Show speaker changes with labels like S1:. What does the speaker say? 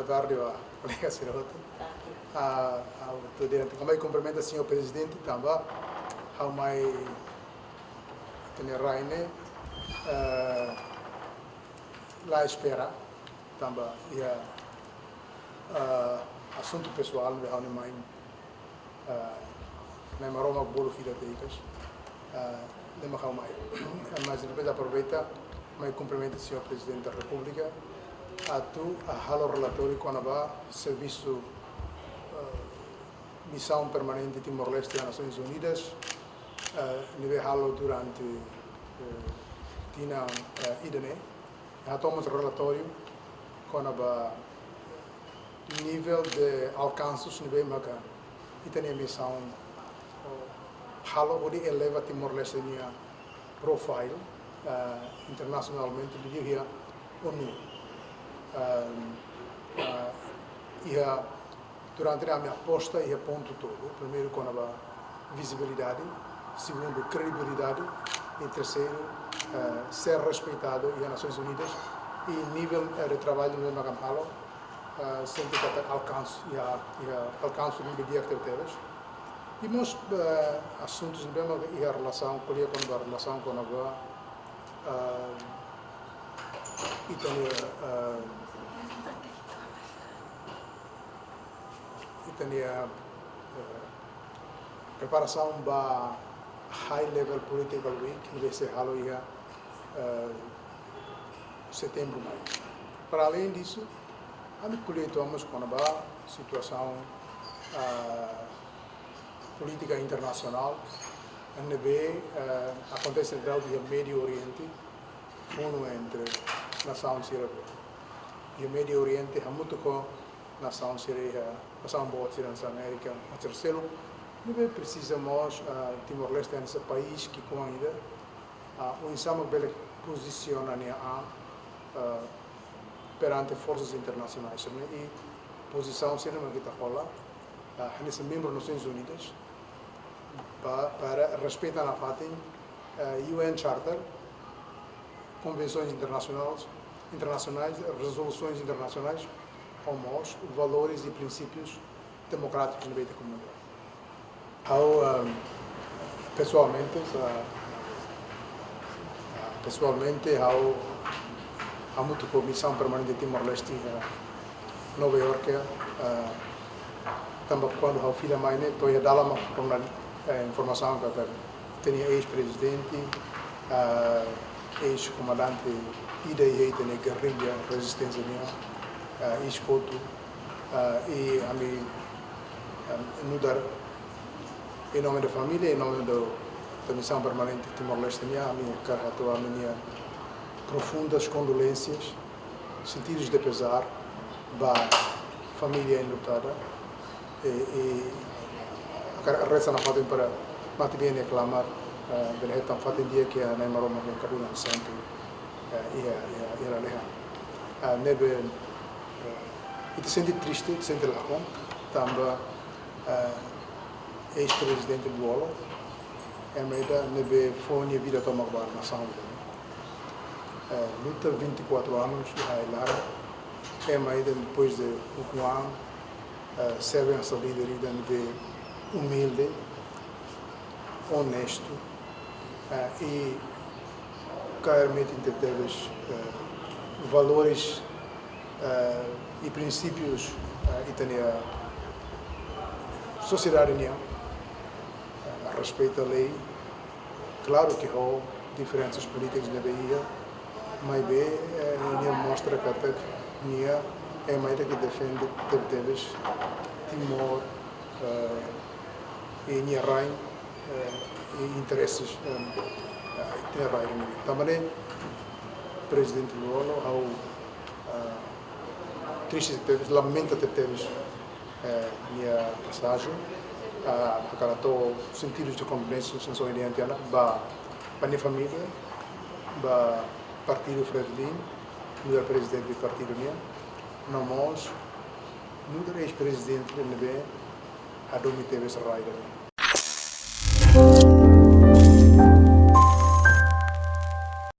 S1: tarde a colega Siroto. Como eu cumprimento o senhor presidente também, how my Raine lá espera também assunto pessoal de how my na maroma bolo filha deicas de how my mas depois aproveita meu cumprimento ao senhor presidente da República a halo relatório com a serviço missão permanente Timor-Leste das Nações Unidas nível halo durante Tina Idane tomamos relatório com a nível de alcanços nível maca e tem missão halo onde eleva Timor-Leste minha profile internacionalmente de ONU durante a minha aposta e ponto todo primeiro com a visibilidade segundo credibilidade e terceiro ser respeitado e as Nações Unidas e nível de trabalho no Magampalo sempre que alcance alcance do dia que temos e muitos assuntos mesmo e a relação com a relação com a preparação para High Level Political Week que vai ser halo setembro mais. Para além disso, a gente colhemos com a situação política internacional, acontece no Médio Oriente, entre nação síria e o Médio Oriente, há muito com nação síria, nação boa da América, a terceiro, nós precisamos Timor-Leste é esse país que com ainda o ensino bem posiciona perante forças internacionais e posição sendo que está rola nesse membro das Nações Unidas para respeitar a fatem UN Charter, convenções internacionais, resoluções internacionais, como os valores e princípios democráticos no meio da comunidade. Pessoalmente, há muito comissão permanente de Timor-Leste em Nova York, também quando a filha mãe estou a dar uma informação que tinha ex-presidente, ex-comandante IDE, tinha guerrilha, resistência minha, ex-coto, e a mim mudar em nome da família, em nome da missão permanente de Timor-Leste, a minha profundas condolências, sentidos de pesar da família enlutada e resta na fatem para manter bem reclamar bem tão fatem dia que a Neymaroma vem Kaduna centro e a leha nebe e te sente triste, te sente lacom também ex-presidente do Olo ainda nebe fone vida toma bar na saúde luta 24 anos e ainda depois de um ano serve essa liderança de humilde, honesto e claramente temos valores e princípios e tem a sociedade respeita a lei, claro que há diferenças políticas na Bahia, mas mostra que é mais que defende temos Timor e Nherrain e interesses de Nherrain. Também o presidente Lula ao triste temos, lamenta temos minha passagem para todo sentidos de convivência na sua identidade para minha família, para partido Fredlin, o presidente do partido minha, nós, o ex-presidente do NB, a dominar essa raia.